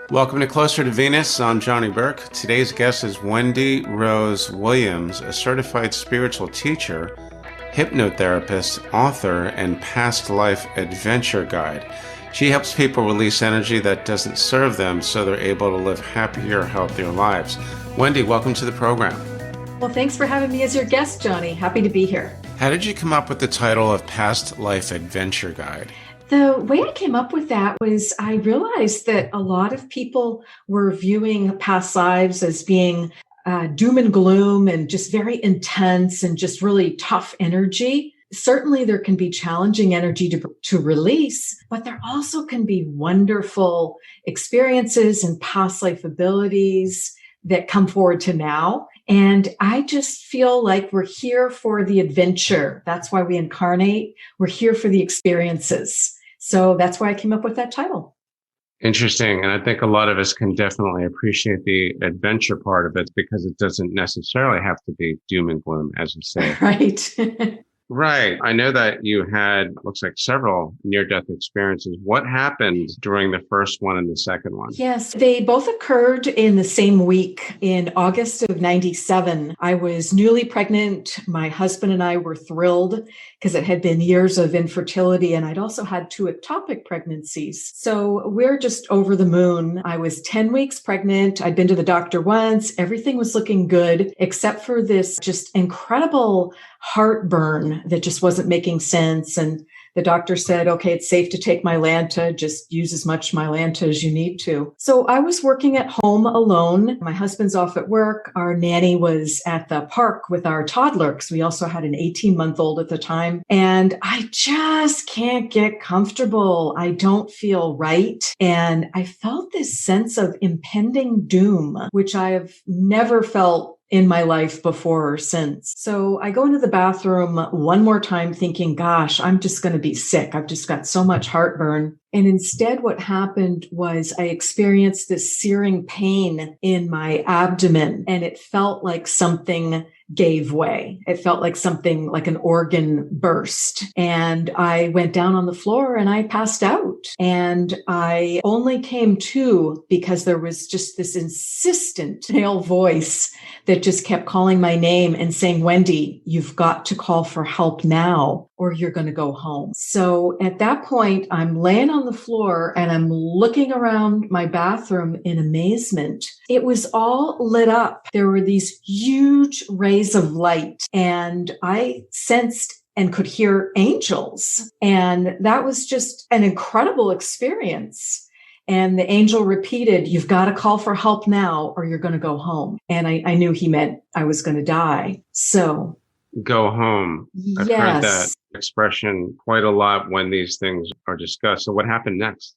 Welcome to Closer to Venus. I'm Johnny Burke. Today's guest is Wendy Rose Williams, a certified spiritual teacher, hypnotherapist, author, and past life adventure guide. She helps people release energy that doesn't serve them so they're able to live happier, healthier lives. Wendy, welcome to the program. Well, thanks for having me as your guest, Johnny. Happy to be here. How did you come up with the title of Past Life Adventure Guide? The way I came up with that was I realized that a lot of people were viewing past lives as being doom and gloom and just very intense and just really tough energy. Certainly there can be challenging energy to release, but there also can be wonderful experiences and past life abilities that come forward to now. And I just feel like we're here for the adventure. That's why we incarnate. We're here for the experiences. So that's why I came up with that title. Interesting. And I think a lot of us can definitely appreciate the adventure part of it because it doesn't necessarily have to be doom and gloom, as you say. Right. Right. I know that you had, looks like several near-death experiences. What happened during the first one and the second one? Yes, they both occurred in the same week in August of 97. I was newly pregnant. My husband and I were thrilled because it had been years of infertility, and I'd also had 2 ectopic pregnancies. So we're just over the moon. I was 10 weeks pregnant. I'd been to the doctor once. Everything was looking good, except for this just incredible heartburn that just wasn't making sense. And the doctor said, okay, it's safe to take Mylanta. Just use as much Mylanta as you need to. So I was working at home alone. My husband's off at work. Our nanny was at the park with our toddler because we also had an 18-month-old at the time. And I just can't get comfortable. I don't feel right. And I felt this sense of impending doom, which I have never felt in my life before or since. So I go into the bathroom one more time thinking, gosh, I'm just going to be sick. I've just got so much heartburn. And instead what happened was I experienced this searing pain in my abdomen, and it felt like something gave way. It felt like something like an organ burst. And I went down on the floor and I passed out. And I only came to because there was just this insistent male voice that just kept calling my name and saying, Wendy, you've got to call for help now or you're going to go home. So at that point, I'm laying on the floor and I'm looking around my bathroom in amazement. It was all lit up. There were these huge rays of light, and I sensed and could hear angels. And that was just an incredible experience. And the angel repeated, you've got to call for help now or you're going to go home. And I knew he meant I was going to die. So go home. I've yes. heard that expression quite a lot when these things are discussed. So what happened next?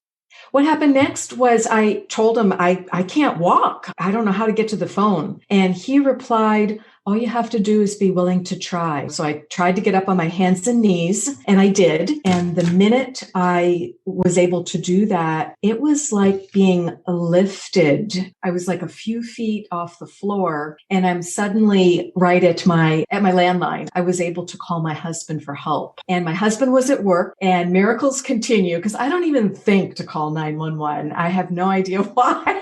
What happened next was I told him, I can't walk. I don't know how to get to the phone. And he replied, all you have to do is be willing to try. So I tried to get up on my hands and knees, and I did. And the minute I was able to do that, it was like being lifted. I was like a few feet off the floor, and I'm suddenly right at my landline. I was able to call my husband for help. And my husband was at work, and miracles continue because I don't even think to call 911. I have no idea why.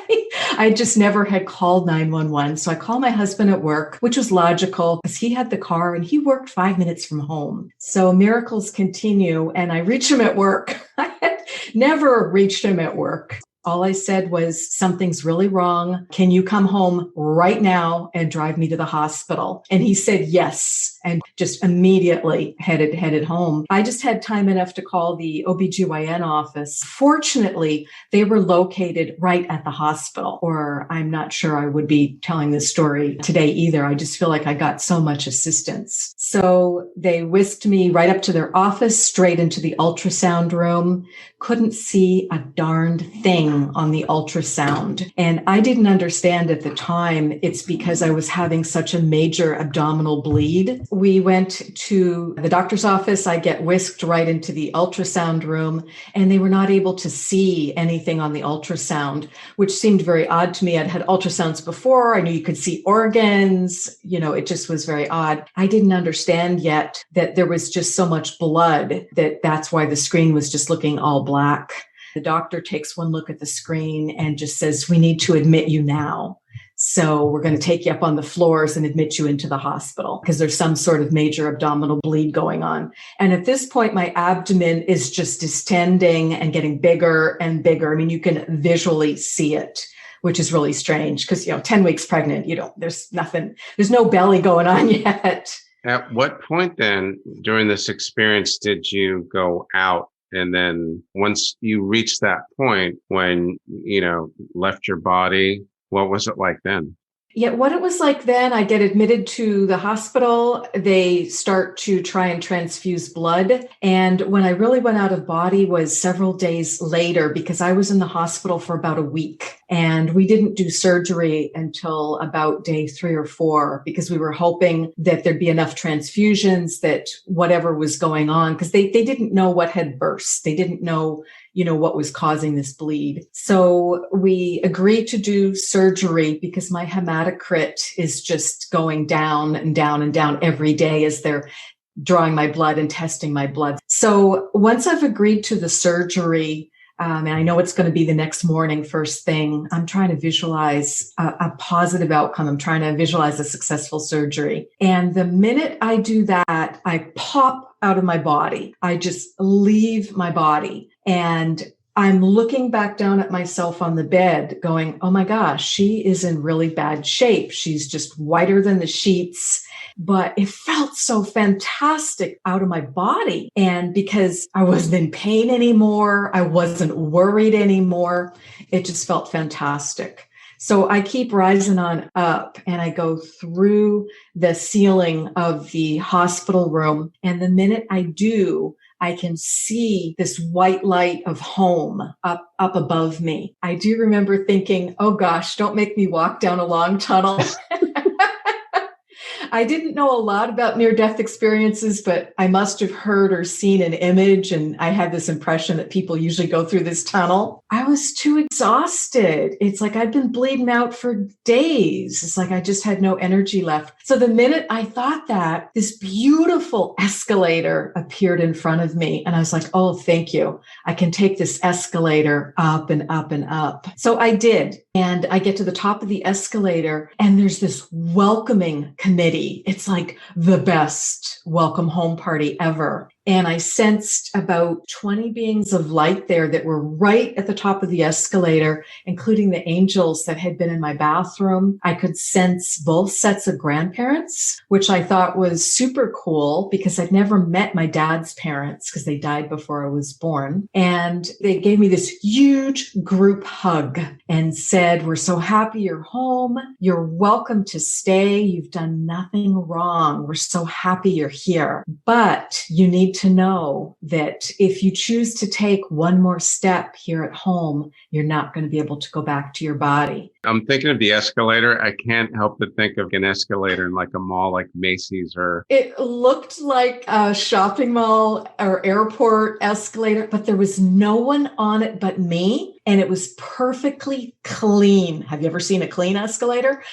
I just never had called 911. So I called my husband at work, which was logical because he had the car and he worked 5 minutes from home. So miracles continue, and I reach him at work. I had never reached him at work. All I said was, something's really wrong. Can you come home right now and drive me to the hospital? And he said yes, and just immediately headed home. I just had time enough to call the OBGYN office. Fortunately, they were located right at the hospital, or I'm not sure I would be telling this story today either. I just feel like I got so much assistance. So they whisked me right up to their office, straight into the ultrasound room. Couldn't see a darned thing on the ultrasound. And I didn't understand at the time it's because I was having such a major abdominal bleed. We went to the doctor's office. I get whisked right into the ultrasound room, and they were not able to see anything on the ultrasound, which seemed very odd to me. I'd had ultrasounds before. I knew you could see organs. It just was very odd. I didn't understand yet that there was just so much blood that's why the screen was just looking all black. The doctor takes one look at the screen and just says, we need to admit you now. So we're going to take you up on the floors and admit you into the hospital because there's some sort of major abdominal bleed going on. And at this point, my abdomen is just distending and getting bigger and bigger. I mean, you can visually see it, which is really strange because, 10 weeks pregnant, there's no belly going on yet. At what point then during this experience did you go out? And then once you reached that point when, left your body, what was it like then? Yeah, what it was like then, I get admitted to the hospital. They start to try and transfuse blood. And when I really went out of body was several days later because I was in the hospital for about a week. And we didn't do surgery until about day 3 or 4 because we were hoping that there'd be enough transfusions that whatever was going on, because they didn't know what had burst. They didn't know what was causing this bleed. So we agreed to do surgery because my hematocrit is just going down and down and down every day as they're drawing my blood and testing my blood. So once I've agreed to the surgery, and I know it's going to be the next morning, first thing, I'm trying to visualize a positive outcome. I'm trying to visualize a successful surgery. And the minute I do that, I pop out of my body. I just leave my body. And I'm looking back down at myself on the bed going, oh my gosh, she is in really bad shape. She's just whiter than the sheets. But it felt so fantastic out of my body. And because I wasn't in pain anymore, I wasn't worried anymore. It just felt fantastic. So I keep rising on up and I go through the ceiling of the hospital room. And the minute I do, I can see this white light of home up above me. I do remember thinking, oh gosh, don't make me walk down a long tunnel. I didn't know a lot about near-death experiences, but I must have heard or seen an image, and I had this impression that people usually go through this tunnel. I was too exhausted. It's like I'd been bleeding out for days. It's like I just had no energy left. So the minute I thought that, this beautiful escalator appeared in front of me, and I was like, oh, thank you. I can take this escalator up and up and up. So I did, and I get to the top of the escalator, and there's this welcoming committee. It's like the best welcome home party ever. And I sensed about 20 beings of light there that were right at the top of the escalator, including the angels that had been in my bathroom. I could sense both sets of grandparents, which I thought was super cool because I'd never met my dad's parents because they died before I was born. And they gave me this huge group hug and said, we're so happy you're home. You're welcome to stay. You've done nothing wrong. We're so happy you're here. But you need to know that if you choose to take one more step here at home, you're not going to be able to go back to your body. I'm thinking of the escalator. I can't help but think of an escalator in like a mall like Macy's or... It looked like a shopping mall or airport escalator, but there was no one on it but me. And it was perfectly clean. Have you ever seen a clean escalator?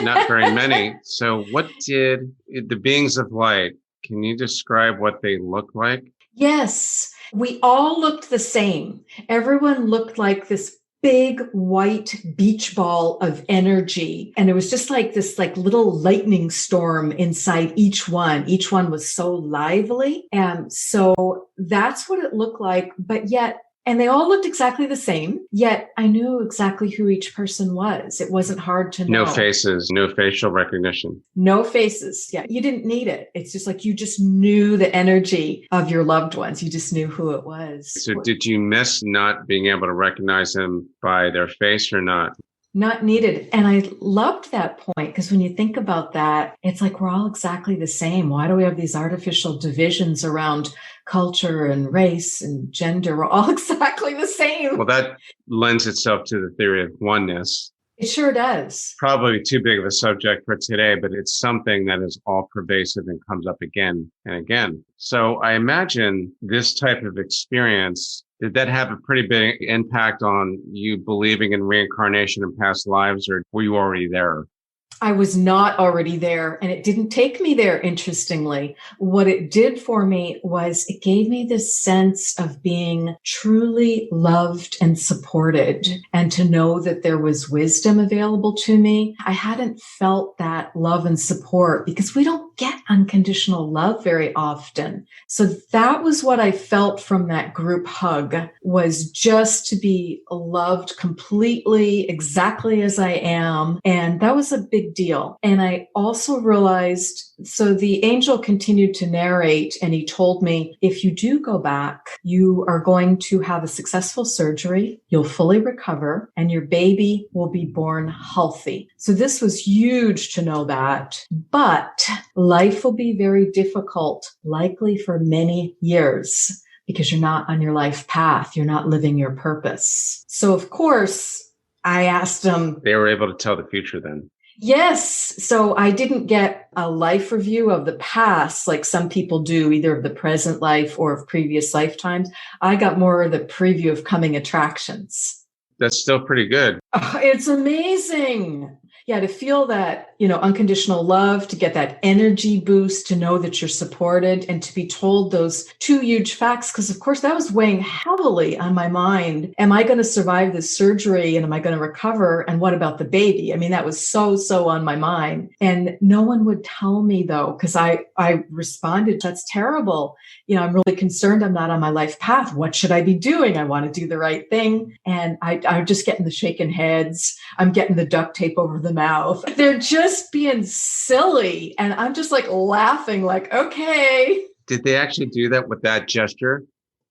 Not very many. So what did the beings of light, can you describe what they look like? Yes, we all looked the same. Everyone looked like this big white beach ball of energy. And it was just like this little lightning storm inside each one. Each one was so lively. And so that's what it looked like. But yet, and they all looked exactly the same, yet I knew exactly who each person was. It wasn't hard to know. No faces, no facial recognition. No faces. Yeah, you didn't need it. It's just like you just knew the energy of your loved ones. You just knew who it was. So did you miss not being able to recognize them by their face or not? Not needed. And I loved that point because when you think about that, it's like we're all exactly the same. Why do we have these artificial divisions around culture and race and gender? We're all exactly the same. Well, that lends itself to the theory of oneness. It sure does. Probably too big of a subject for today, but it's something that is all pervasive and comes up again and again. So I imagine this type of experience, did that have a pretty big impact on you believing in reincarnation and past lives, or were you already there? I was not already there, and it didn't take me there, interestingly. What it did for me was it gave me this sense of being truly loved and supported, and to know that there was wisdom available to me. I hadn't felt that love and support because we don't get unconditional love very often. So that was what I felt from that group hug, was just to be loved completely, exactly as I am. And that was a big deal. And I also realized, so the angel continued to narrate, and he told me, if you do go back, you are going to have a successful surgery, you'll fully recover, and your baby will be born healthy. So this was huge to know that. But life will be very difficult, likely for many years, because you're not on your life path. You're not living your purpose. So of course, I asked him. They were able to tell the future then. Yes. So I didn't get a life review of the past like some people do, either of the present life or of previous lifetimes. I got more of the preview of coming attractions. That's still pretty good. Oh, it's amazing. Yeah, to feel that, unconditional love, to get that energy boost, to know that you're supported, and to be told those two huge facts, because of course that was weighing heavily on my mind. Am I going to survive this surgery, and am I going to recover? And what about the baby? I mean, that was so on my mind. And no one would tell me though, because I responded, that's terrible. I'm really concerned I'm not on my life path. What should I be doing? I want to do the right thing. And I'm just getting the shaken heads. I'm getting the duct tape over the mouth. They're just being silly. And I'm just like laughing, like, okay. Did they actually do that with that gesture?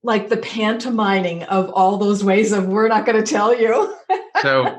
Like the pantomiming of all those ways of, we're not going to tell you. So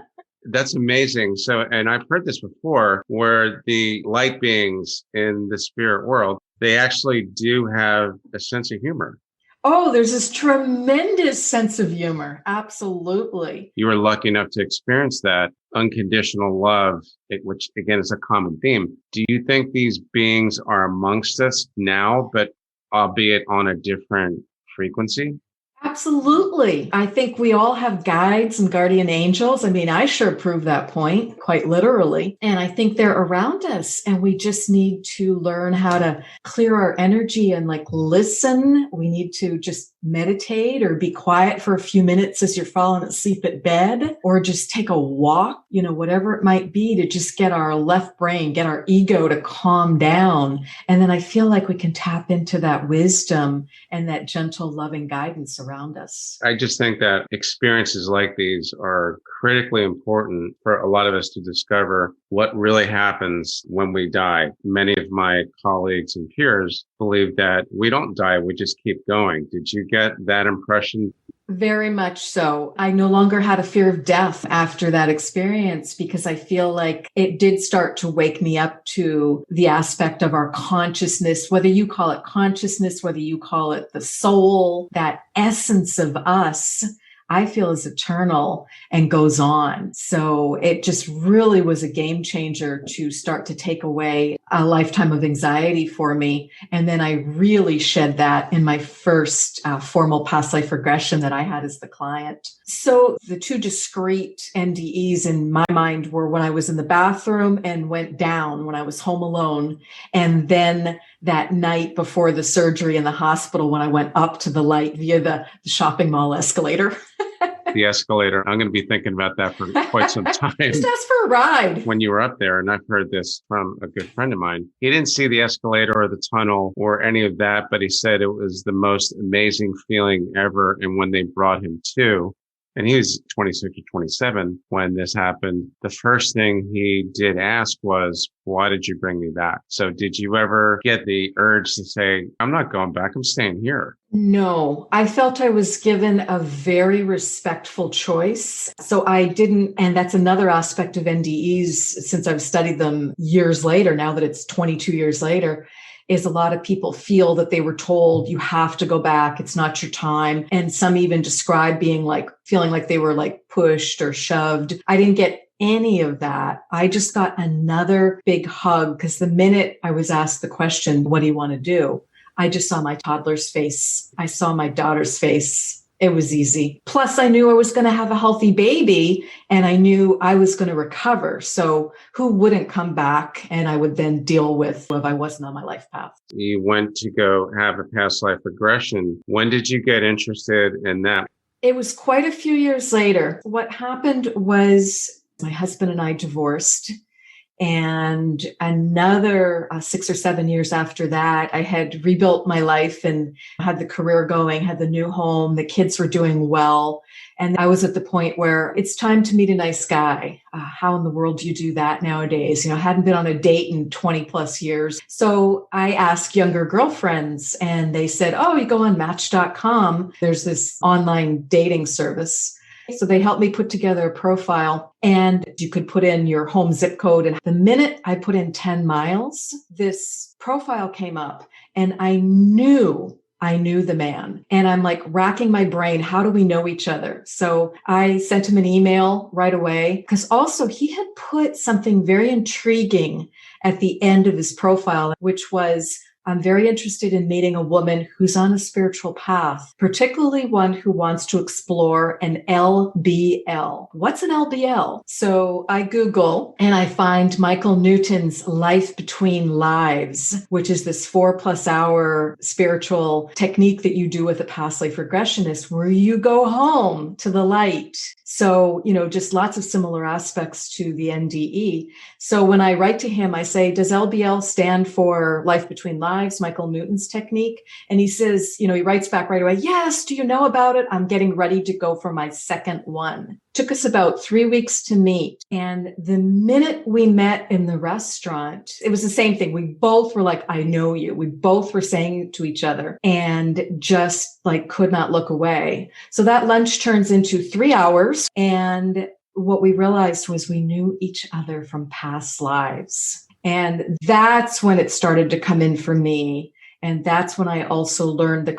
that's amazing. So, and I've heard this before, where the light beings in the spirit world, they actually do have a sense of humor. Oh, there's this tremendous sense of humor. Absolutely. You were lucky enough to experience that unconditional love, which again is a common theme. Do you think these beings are amongst us now, but albeit on a different frequency? Absolutely. I think we all have guides and guardian angels. I mean, I sure prove that point, quite literally. And I think they're around us, and we just need to learn how to clear our energy and listen. We need to just meditate or be quiet for a few minutes as you're falling asleep at bed, or just take a walk, whatever it might be, to just get our left brain, get our ego to calm down. And then I feel like we can tap into that wisdom and that gentle, loving guidance around us. I just think that experiences like these are critically important for a lot of us to discover what really happens when we die. Many of my colleagues and peers believe that we don't die, we just keep going. Did you get that impression? Very much so. I no longer had a fear of death after that experience, because I feel like it did start to wake me up to the aspect of our consciousness, whether you call it consciousness, whether you call it the soul, that essence of us, I feel is eternal and goes on. So it just really was a game changer to start to take away a lifetime of anxiety for me. And then I really shed that in my first formal past life regression that I had as the client. So the two discrete NDEs in my mind were when I was in the bathroom and went down when I was home alone. And then that night before the surgery in the hospital, when I went up to the light via the shopping mall escalator. The escalator. I'm going to be thinking about that for quite some time. Just ask for a ride. When you were up there, and I've heard this from a good friend of mine, he didn't see the escalator or the tunnel or any of that, but he said it was the most amazing feeling ever. And when they brought him to, and he was 26 or 27 when this happened, the first thing he did ask was, why did you bring me back? So did you ever get the urge to say, I'm not going back, I'm staying here? No, I felt I was given a very respectful choice. So I didn't, and that's another aspect of NDEs, since I've studied them years later, now that it's 22 years later, is a lot of people feel that they were told you have to go back. It's not your time. And some even describe feeling like they were pushed or shoved. I didn't get any of that. I just got another big hug, because the minute I was asked the question, what do you want to do? I just saw my toddler's face. I saw my daughter's face. It was easy. Plus, I knew I was going to have a healthy baby and I knew I was going to recover. So who wouldn't come back and I would then deal with if I wasn't on my life path? You went to go have a past life regression. When did you get interested in that? It was quite a few years later. What happened was my husband and I divorced. And another 6 or 7 years after that, I had rebuilt my life and had the career going, had the new home, the kids were doing well. And I was at the point where it's time to meet a nice guy. How in the world do you do that nowadays? I hadn't been on a date in 20 plus years. So I asked younger girlfriends and they said, oh, you go on Match.com. There's this online dating service. So they helped me put together a profile and you could put in your home zip code. And the minute I put in 10 miles, this profile came up and I knew the man. And I'm like racking my brain. How do we know each other? So I sent him an email right away because also he had put something very intriguing at the end of his profile, which was, I'm very interested in meeting a woman who's on a spiritual path, particularly one who wants to explore an LBL. What's an LBL? So I Google and I find Michael Newton's Life Between Lives, which is this 4+ hour spiritual technique that you do with a past life regressionist where you go home to the light. So, just lots of similar aspects to the NDE. So when I write to him, I say, does LBL stand for Life Between Lives, Michael Newton's technique? And he says, he writes back right away, yes, do you know about it? I'm getting ready to go for my second one. Took us about 3 weeks to meet. And the minute we met in the restaurant, it was the same thing. We both were like, I know you. We both were saying it to each other and just could not look away. So that lunch turns into 3 hours. And what we realized was we knew each other from past lives. And that's when it started to come in for me. And that's when I also really learned the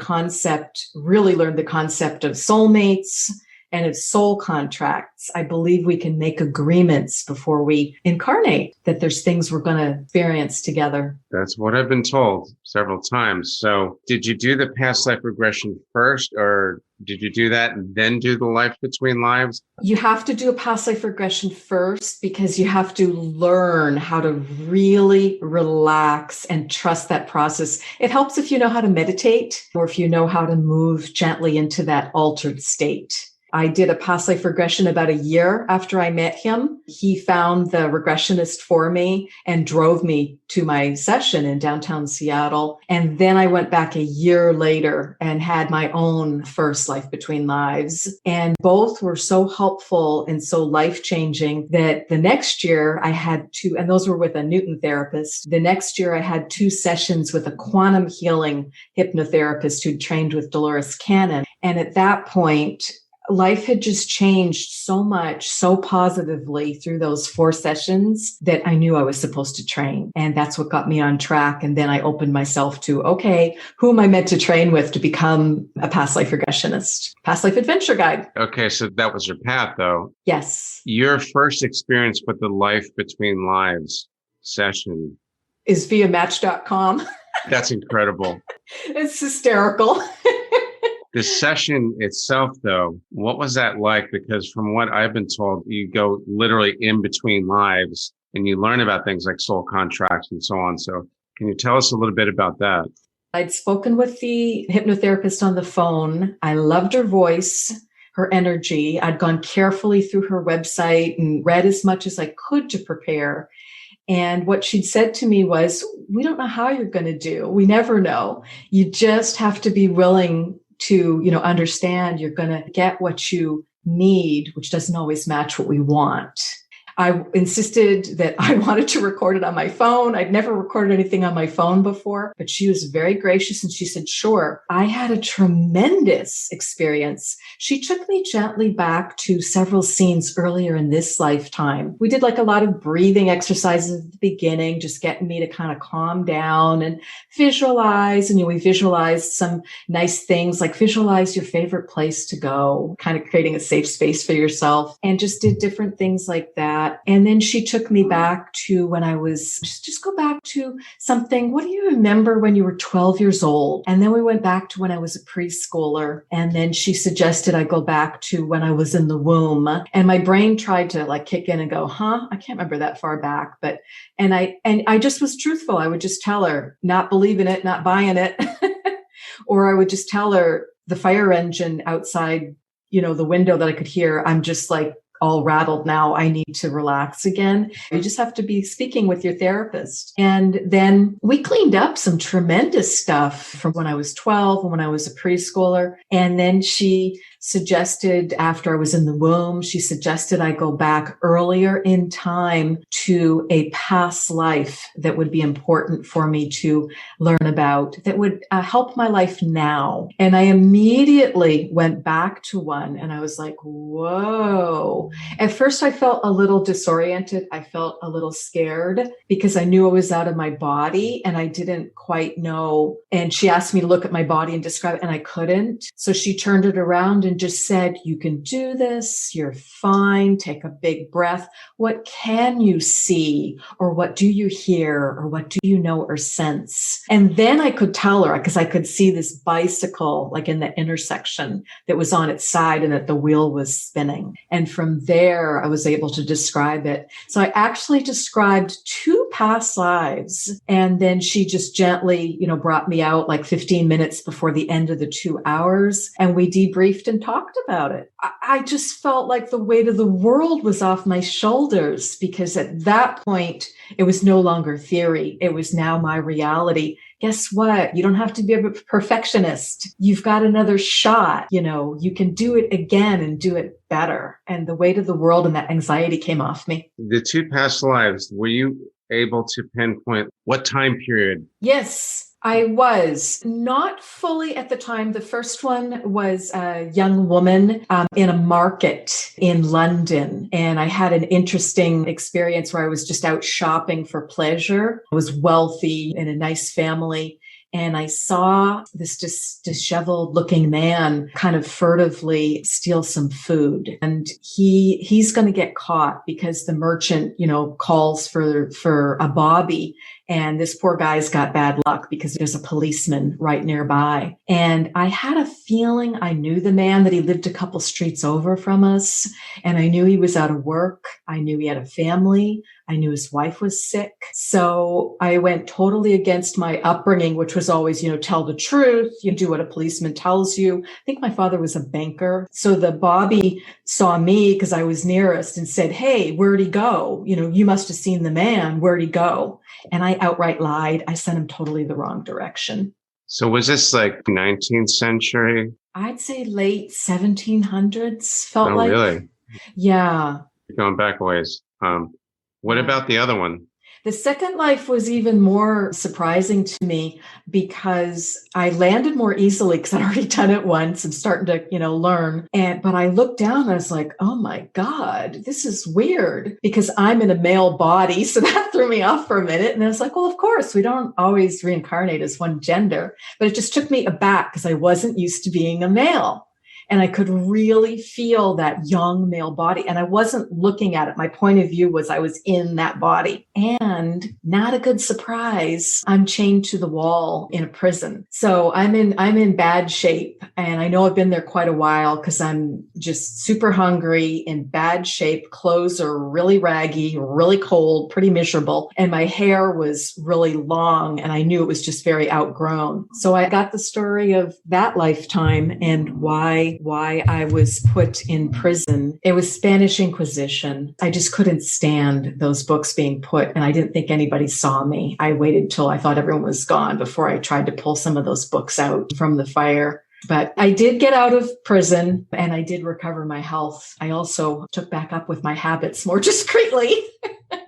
concept of soulmates and of soul contracts. I believe we can make agreements before we incarnate, that there's things we're going to experience together. That's what I've been told several times. So did you do the past life regression first, or did you do that and then do the Life Between Lives? You have to do a past life regression first because you have to learn how to really relax and trust that process. It helps if you know how to meditate or if you know how to move gently into that altered state. I did a past life regression about a year after I met him. He found the regressionist for me and drove me to my session in downtown Seattle. And then I went back a year later and had my own first Life Between Lives. And both were so helpful and so life-changing that the next year I had two, and those were with a Newton therapist. The next year I had 2 sessions with a quantum healing hypnotherapist who'd trained with Dolores Cannon. And at that point, life had just changed so much, so positively through those 4 sessions that I knew I was supposed to train. And that's what got me on track. And then I opened myself to, okay, who am I meant to train with to become a past life regressionist, past life adventure guide? Okay, so that was your path, though. Yes. Your first experience with the Life Between Lives session is via Match.com. That's incredible. It's hysterical. The session itself, though, what was that like? Because from what I've been told, you go literally in between lives and you learn about things like soul contracts and so on. So can you tell us a little bit about that? I'd spoken with the hypnotherapist on the phone. I loved her voice, her energy. I'd gone carefully through her website and read as much as I could to prepare. And what she'd said to me was, we don't know how you're going to do. We never know. You just have to be willing to, understand you're going to get what you need, which doesn't always match what we want. I insisted that I wanted to record it on my phone. I'd never recorded anything on my phone before, but she was very gracious and she said, sure. I had a tremendous experience. She took me gently back to several scenes earlier in this lifetime. We did a lot of breathing exercises at the beginning, just getting me to kind of calm down and visualize. And we visualized some nice things like visualize your favorite place to go, kind of creating a safe space for yourself, and just did different things like that. that. And then she took me back to when I was, just go back to something. What do you remember when you were 12 years old? And then we went back to when I was a preschooler. And then she suggested I go back to when I was in the womb. And my brain tried to like kick in and go, I can't remember that far back. But, and I just was truthful. I would just tell her, not believing it, not buying it. Or I would just tell her the fire engine outside, the window that I could hear. I'm just like all rattled now. I need to relax again. You just have to be speaking with your therapist. And then we cleaned up some tremendous stuff from when I was 12 and when I was a preschooler. And then she suggested, after I was in the womb, she suggested I go back earlier in time to a past life that would be important for me to learn about, that would help my life now. And I immediately went back to one and I was like, whoa. At first I felt a little disoriented. I felt a little scared because I knew I was out of my body and I didn't quite know. And she asked me to look at my body and describe it, and I couldn't. So she turned it around and just said, you can do this. You're fine. Take a big breath. What can you see? Or what do you hear? Or what do you know or sense? And then I could tell her, because I could see this bicycle like in the intersection that was on its side and that the wheel was spinning. And from there, I was able to describe it. So I actually described 2 past lives. And then she just gently, brought me out like 15 minutes before the end of the 2 hours. And we debriefed and talked about it. I just felt like the weight of the world was off my shoulders, because at that point, it was no longer theory. It was now my reality. Guess what? You don't have to be a perfectionist. You've got another shot. You can do it again and do it better. And the weight of the world and that anxiety came off me. The 2 past lives, were you able to pinpoint what time period? Yes. I was not fully at the time. The first one was a young woman in a market in London. And I had an interesting experience where I was just out shopping for pleasure. I was wealthy in a nice family. And I saw this disheveled looking man kind of furtively steal some food. And he's going to get caught because the merchant, calls for a bobby. And this poor guy's got bad luck because there's a policeman right nearby. And I had a feeling I knew the man, that he lived a couple streets over from us. And I knew he was out of work. I knew he had a family. I knew his wife was sick. So I went totally against my upbringing, which was always, tell the truth. You do what a policeman tells you. I think my father was a banker. So the bobby saw me because I was nearest and said, hey, where'd he go? You must have seen the man. Where'd he go? And I outright lied. I sent him totally the wrong direction. So was this like 19th century? I'd say late 1700s. Felt oh, like. Really? Yeah. You're going back a ways. What about the other one? The second life was even more surprising to me because I landed more easily because I'd already done it once and starting to, learn. But I looked down and I was like, oh my God, this is weird, because I'm in a male body. So that threw me off for a minute. And I was like, well, of course, we don't always reincarnate as one gender, but it just took me aback because I wasn't used to being a male. And I could really feel that young male body. And I wasn't looking at it. My point of view was I was in that body. And not a good surprise, I'm chained to the wall in a prison. So I'm in bad shape. And I know I've been there quite a while because I'm just super hungry, in bad shape. Clothes are really raggy, really cold, pretty miserable. And my hair was really long and I knew it was just very outgrown. So I got the story of that lifetime and why I was put in prison. It was Spanish Inquisition. I just couldn't stand those books being put, and I didn't think anybody saw me. I waited till I thought everyone was gone before I tried to pull some of those books out from the fire. But I did get out of prison and I did recover my health. I also took back up with my habits more discreetly.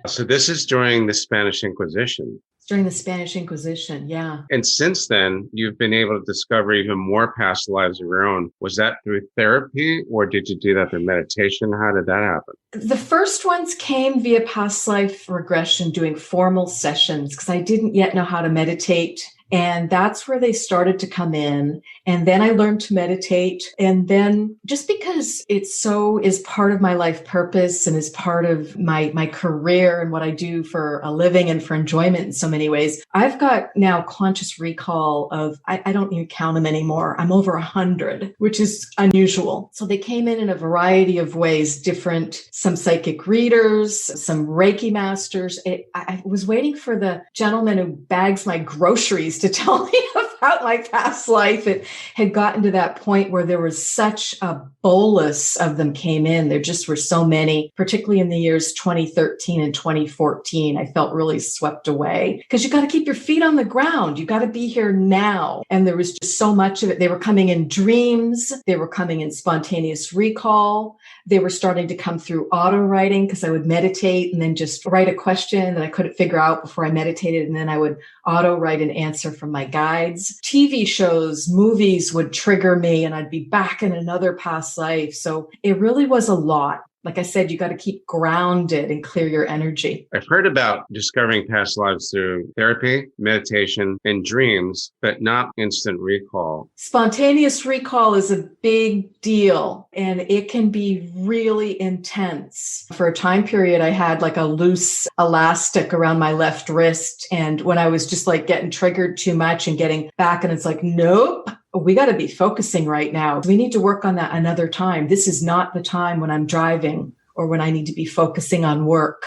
So this is during the Spanish Inquisition. During the Spanish Inquisition, yeah. And since then, you've been able to discover even more past lives of your own. Was that through therapy or did you do that through meditation? How did that happen? The first ones came via past life regression, doing formal sessions, because I didn't yet know how to meditate. And that's where they started to come in. And then I learned to meditate. And then just because it so is part of my life purpose and is part of my career and what I do for a living and for enjoyment in so many ways, I've got now conscious recall of, I don't even count them anymore. I'm over 100, which is unusual. So they came in a variety of ways, different, some psychic readers, some Reiki masters. I was waiting for the gentleman who bags my groceries to tell me about my past life. It had gotten to that point where there was such a bolus of them came in. There just were so many, particularly in the years 2013 and 2014. I felt really swept away because you got to keep your feet on the ground. You got to be here now. And there was just so much of it. They were coming in dreams. They were coming in spontaneous recall. They were starting to come through auto writing because I would meditate and then just write a question that I couldn't figure out before I meditated. And then I would auto write an answer from my guides. TV shows, movies would trigger me and I'd be back in another past life. So it really was a lot. Like I said, you got to keep grounded and clear your energy. I've heard about discovering past lives through therapy, meditation, and dreams, but not instant recall. Spontaneous recall is a big deal, and it can be really intense. For a time period, I had like a loose elastic around my left wrist. And when I was just like getting triggered too much and getting back, and it's like, nope. We got to be focusing right now. We need to work on that another time. This is not the time when I'm driving or when I need to be focusing on work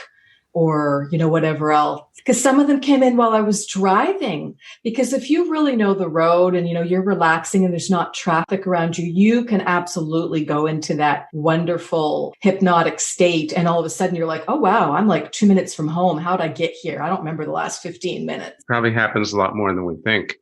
or, whatever else. Because some of them came in while I was driving. Because if you really know the road and, you're relaxing and there's not traffic around you, you can absolutely go into that wonderful hypnotic state. And all of a sudden you're like, oh, wow, I'm like 2 minutes from home. How'd I get here? I don't remember the last 15 minutes. Probably happens a lot more than we think.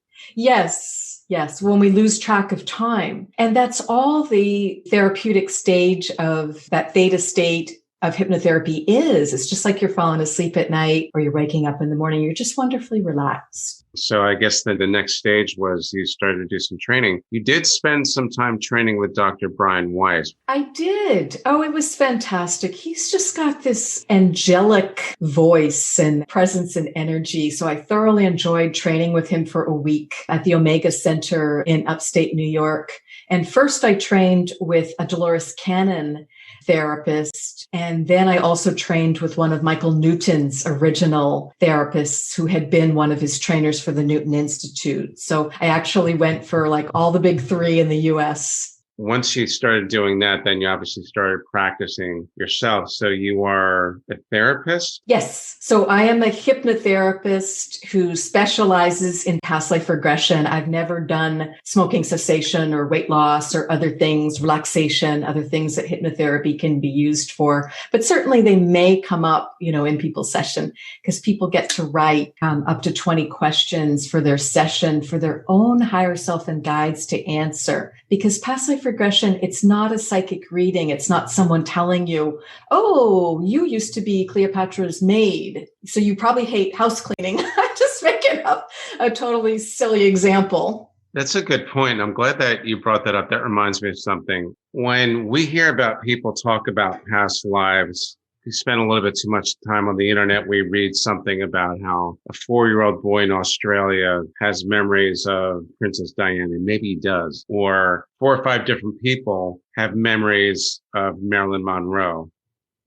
Yes, when we lose track of time. And that's all the therapeutic stage of that theta state of hypnotherapy is. It's just like you're falling asleep at night or you're waking up in the morning. You're just wonderfully relaxed. So I guess the next stage was you started to do some training. You did spend some time training with Dr. Brian Weiss. I did. Oh, it was fantastic. He's just got this angelic voice and presence and energy. So I thoroughly enjoyed training with him for a week at the Omega Center in upstate New York. And first I trained with a Dolores Cannon therapist. And then I also trained with one of Michael Newton's original therapists who had been one of his trainers for the Newton Institute. So I actually went for like all the big three in the US. Once you started doing that, then you obviously started practicing yourself. So you are a therapist? Yes. So I am a hypnotherapist who specializes in past life regression. I've never done smoking cessation or weight loss or other things, relaxation, other things that hypnotherapy can be used for. But certainly they may come up, in people's session because people get to write up to 20 questions for their session for their own higher self and guides to answer. Because past life regression, it's not a psychic reading. It's not someone telling you, oh, you used to be Cleopatra's maid, so you probably hate house cleaning. I'm just making up a totally silly example. That's a good point. I'm glad that you brought that up. That reminds me of something. When we hear about people talk about past lives, we spend a little bit too much time on the internet. We read something about how a 4-year-old boy in Australia has memories of Princess Diana. Maybe he does. Or 4 or 5 different people have memories of Marilyn Monroe.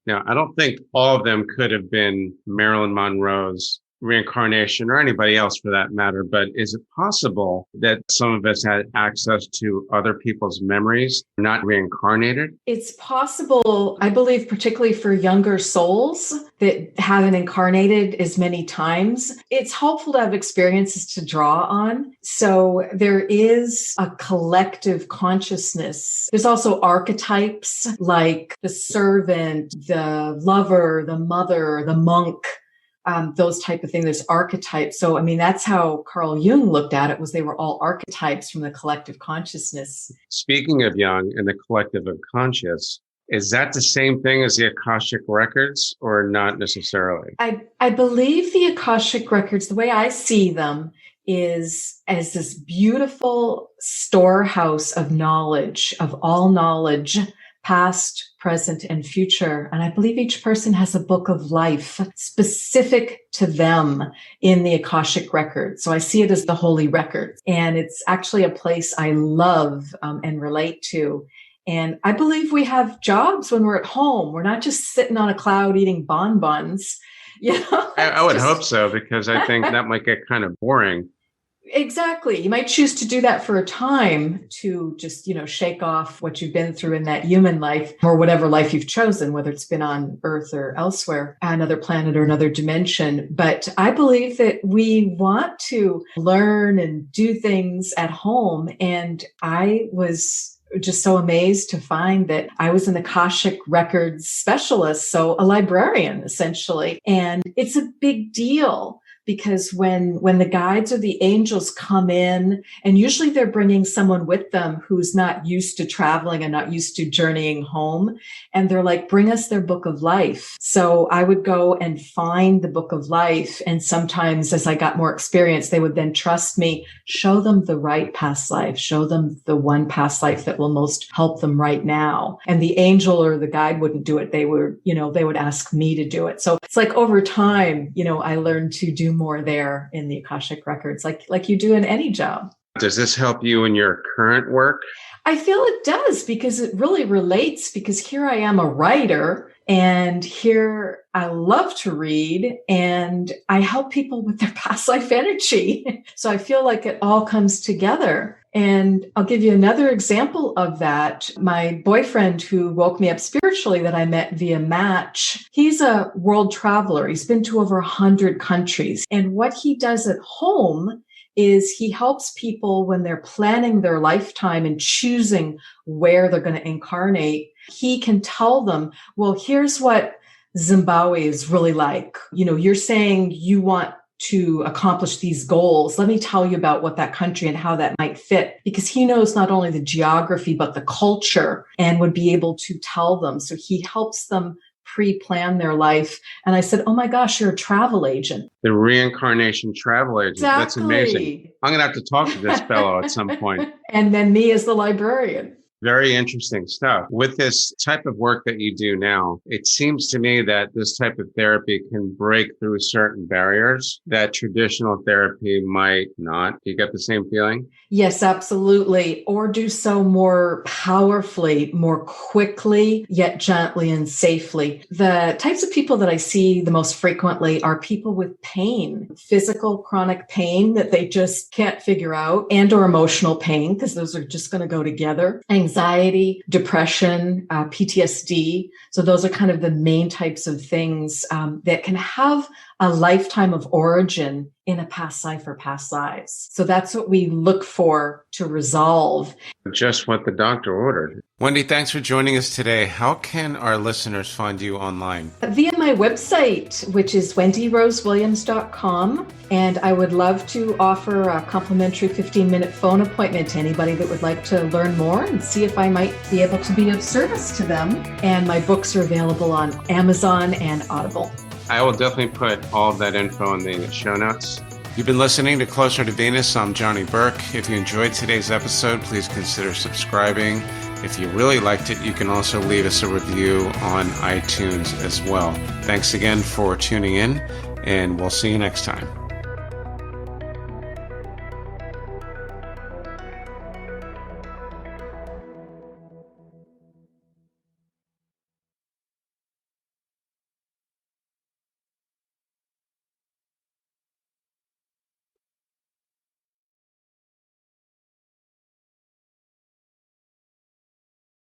Now, I don't think all of them could have been Marilyn Monroe's reincarnation or anybody else for that matter, but is it possible that some of us had access to other people's memories, not reincarnated? It's possible, I believe, particularly for younger souls that haven't incarnated as many times. It's helpful to have experiences to draw on. So there is a collective consciousness. There's also archetypes like the servant, the lover, the mother, the monk. Those type of things. There's archetypes. So, that's how Carl Jung looked at it, was they were all archetypes from the collective consciousness. Speaking of Jung and the collective unconscious, is that the same thing as the Akashic records or not necessarily? I believe the Akashic records, the way I see them, is as this beautiful storehouse of knowledge, of all knowledge, past, present, and future. And I believe each person has a book of life specific to them in the Akashic record. So I see it as the holy record. And it's actually a place I love and relate to. And I believe we have jobs when we're at home. We're not just sitting on a cloud eating bonbons. I would hope so, because I think that might get kind of boring. Exactly. You might choose to do that for a time to just, shake off what you've been through in that human life or whatever life you've chosen, whether it's been on Earth or elsewhere, another planet or another dimension. But I believe that we want to learn and do things at home. And I was just so amazed to find that I was an Akashic Records specialist, so a librarian essentially. And it's a big deal because when the guides or the angels come in, and usually they're bringing someone with them who's not used to traveling and not used to journeying home, and they're like, bring us their book of life. So I would go and find the book of life. And sometimes as I got more experience, they would then trust me, show them the right past life, show them the one past life that will most help them right now. And the angel or the guide wouldn't do it. They would ask me to do it. So it's like over time, I learned to do more there in the Akashic records, like you do in any job. Does this help you in your current work? I feel it does, because it really relates, because here I am a writer, and here I love to read, and I help people with their past life energy. So I feel like it all comes together. And I'll give you another example of that. My boyfriend who woke me up spiritually that I met via Match, he's a world traveler. He's been to over 100 countries. And what he does at home is he helps people when they're planning their lifetime and choosing where they're going to incarnate. He can tell them, well, here's what Zimbabwe is really like. You're saying you want to accomplish these goals. Let me tell you about what that country and how that might fit, because he knows not only the geography, but the culture, and would be able to tell them. So he helps them pre-plan their life. And I said, oh my gosh, you're a travel agent. The reincarnation travel agent. Exactly. That's amazing. I'm going to have to talk to this fellow at some point. And then me as the librarian. Very interesting stuff. With this type of work that you do now, it seems to me that this type of therapy can break through certain barriers that traditional therapy might not. Do you get the same feeling? Yes, absolutely. Or do so more powerfully, more quickly, yet gently and safely. The types of people that I see the most frequently are people with pain, physical chronic pain that they just can't figure out, and or emotional pain, because those are just going to go together. Anxiety, depression, PTSD. So those are kind of the main types of things that can have a lifetime of origin in a past life or past lives. So that's what we look for to resolve. Just what the doctor ordered. Wendy, thanks for joining us today. How can our listeners find you online? Via my website, which is wendyrosewilliams.com. And I would love to offer a complimentary 15-minute phone appointment to anybody that would like to learn more and see if I might be able to be of service to them. And my books are available on Amazon and Audible. I will definitely put all of that info in the show notes. You've been listening to Closer to Venus. I'm Johnny Burke. If you enjoyed today's episode, please consider subscribing. If you really liked it, you can also leave us a review on iTunes as well. Thanks again for tuning in, and we'll see you next time.